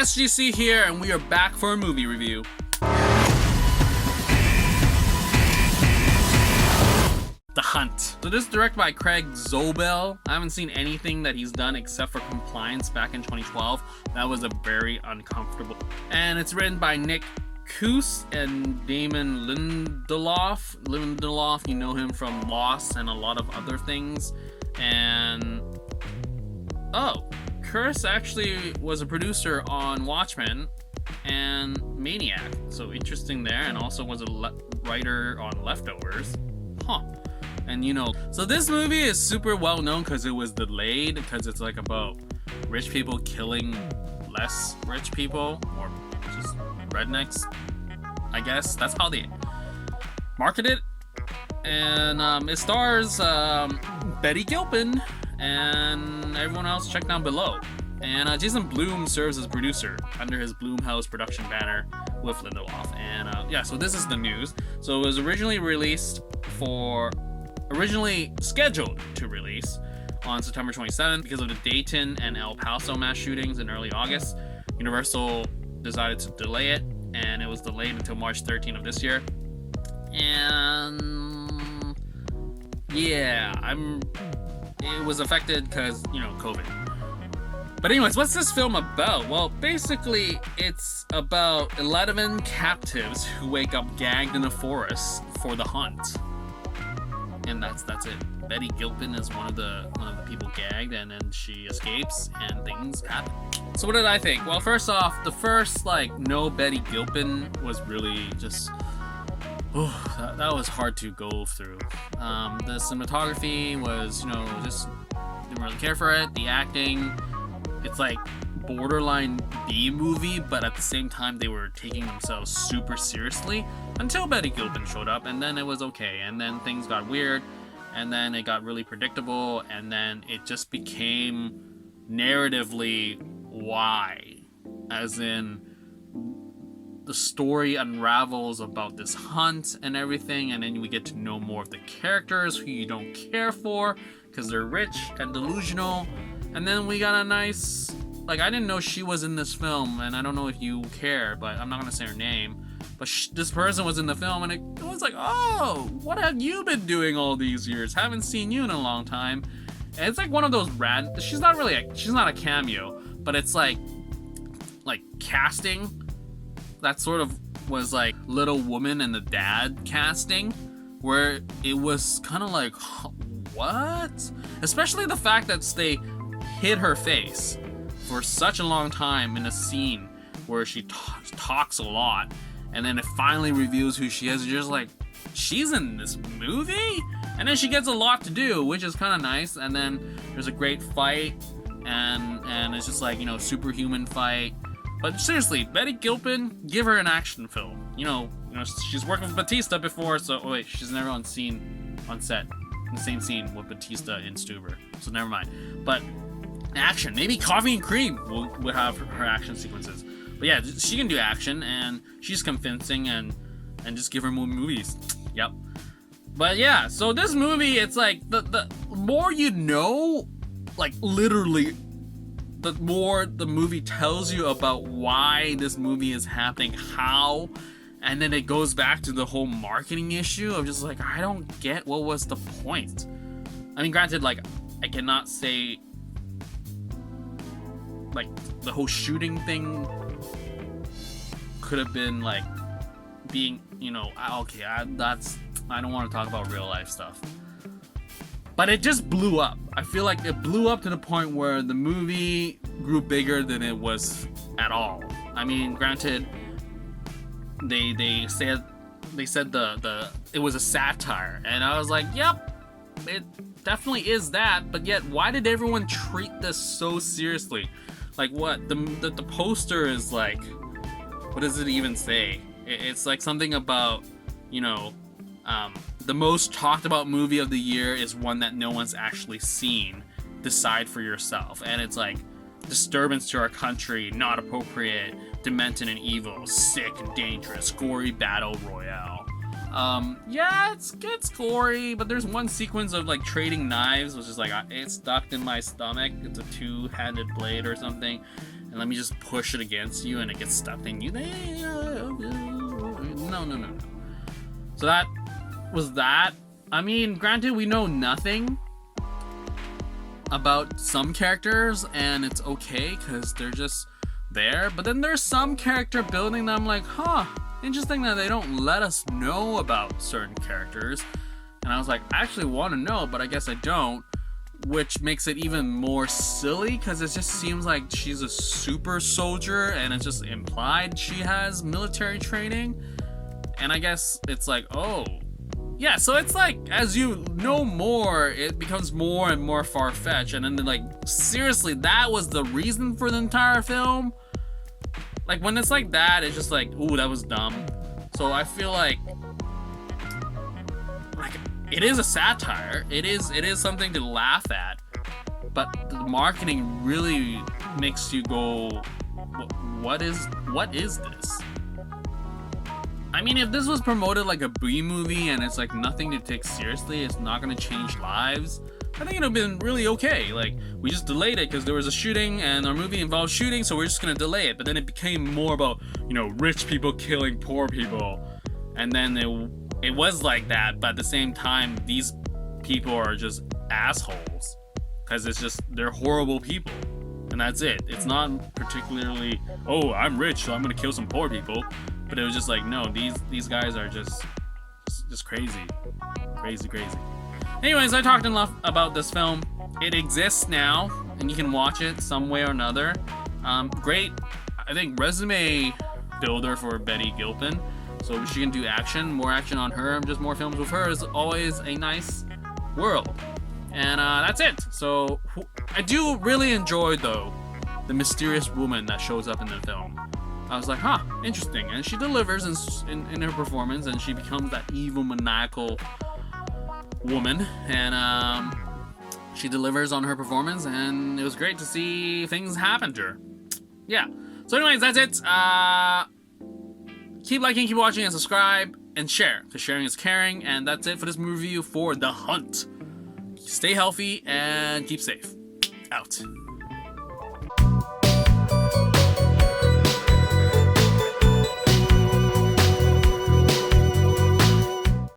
SGC here, and we are back for a movie review. The Hunt. So this is directed by Craig Zobel. I haven't seen anything that he's done except for Compliance back in 2012. That was a very uncomfortable. And it's written by Nick Cuse and Damon Lindelof. Lindelof, you know him from Lost and a lot of other things. And Cuse actually was a producer on Watchmen and Maniac. So interesting there, and also was a writer on Leftovers. And so this movie is super well known because it was delayed, because it's like about rich people killing less rich people, or just rednecks, I guess. That's how they market it. And it stars Betty Gilpin and everyone else. Check down below. And Jason Blum serves as producer under his Blumhouse Production banner with Lindelof. And so this is the news. So it was originally scheduled to release on September 27th. Because of the Dayton and El Paso mass shootings in early August, Universal decided to delay it, and it was delayed until March 13th of this year. And it was affected because COVID. But anyways, what's this film about? Well, basically, it's about 11 captives who wake up gagged in a forest for the hunt. And that's it. Betty Gilpin is one of the people gagged, and then she escapes, and things happen. So what did I think? Well, first off, the first no Betty Gilpin was really just that was hard to go through. The cinematography was just didn't really care for it. The acting, it's like borderline B movie, but at the same time they were taking themselves super seriously until Betty Gilpin showed up, and then it was okay, and then things got weird, and then it got really predictable, and then it just became narratively why, as in the story unravels about this hunt and everything, and then we get to know more of the characters who you don't care for because they're rich and delusional. And then we got a nice, I didn't know she was in this film, and I don't know if you care, but I'm not gonna say her name. But this person was in the film, and it was like, oh, what have you been doing all these years? Haven't seen you in a long time. And it's like one of those she's not a cameo, but it's like casting. That sort of was like Little Woman and the Dad casting, where it was kind of like, what? Especially the fact that they hid her face for such a long time in a scene where she talks a lot, and then it finally reveals who she is. You're just like, she's in this movie? And then she gets a lot to do, which is kind of nice. And then there's a great fight, and it's just superhuman fight. But seriously, Betty Gilpin, give her an action film. She's worked with Batista before, so she's never on set in the same scene with Batista in Stuber, so never mind. But action, maybe Coffee and Cream will have her action sequences. But yeah, she can do action, and she's convincing, and just give her more movies. Yep. But yeah, so this movie, it's like the more literally, the more the movie tells you about why this movie is happening, how, and then it goes back to the whole marketing issue of just I don't get what was the point. I mean, granted, I cannot say the whole shooting thing could have been being okay, I don't want to talk about real life stuff. But it just blew up. I feel like it blew up to the point where the movie grew bigger than it was at all. I mean, granted, they said it was a satire, and I was like, yep, it definitely is that. But yet, why did everyone treat this so seriously? What the poster is like? What does it even say? It's something about the most talked about movie of the year is one that no one's actually seen. Decide for yourself. And it's disturbance to our country, not appropriate, demented and evil, sick and dangerous, gory battle royale. Yeah, it's gory, but there's one sequence of trading knives, which is it's stuck in my stomach. It's a two-handed blade or something. and let me just push it against you and it gets stuck in you. No. So that was that. I mean, granted, we know nothing about some characters, and it's okay because they're just there. But then there's some character building that I'm like, huh, interesting that they don't let us know about certain characters. And I was like, I actually want to know, but I guess I don't, which makes it even more silly because it just seems like she's a super soldier and it's just implied she has military training. And I guess it's like, oh, yeah, so it's like, as you know more, it becomes more and more far-fetched. And then, like, seriously, that was the reason for the entire film? Like, when it's like that, it's just like, ooh, that was dumb. So I feel like it is a satire. It is something to laugh at. But the marketing really makes you go, what is this? I mean, if this was promoted like a B movie and it's like nothing to take seriously, it's not gonna change lives, I think it would have been really okay. Like, we just delayed it because there was a shooting and our movie involved shooting, so we're just gonna delay it. But then it became more about, you know, rich people killing poor people. And then it was like that, but at the same time, these people are just assholes. Because it's just, they're horrible people. And that's it. It's not particularly, oh, I'm rich, so I'm gonna kill some poor people. But it was just like, no, these guys are just crazy. Crazy. Anyways, I talked enough about this film. It exists now, and you can watch it some way or another. Great, I think, resume builder for Betty Gilpin. So she can do action, more action on her, just more films with her is always a nice world. And that's it. So I do really enjoy, though, the mysterious woman that shows up in the film. I was like, huh, interesting. And she delivers in her performance, and she becomes that evil, maniacal woman. And she delivers on her performance, and it was great to see things happen to her. Yeah. So anyways, that's it. Keep liking, keep watching, and subscribe, and share, because sharing is caring. And that's it for this movie review for The Hunt. Stay healthy, and keep safe. Out.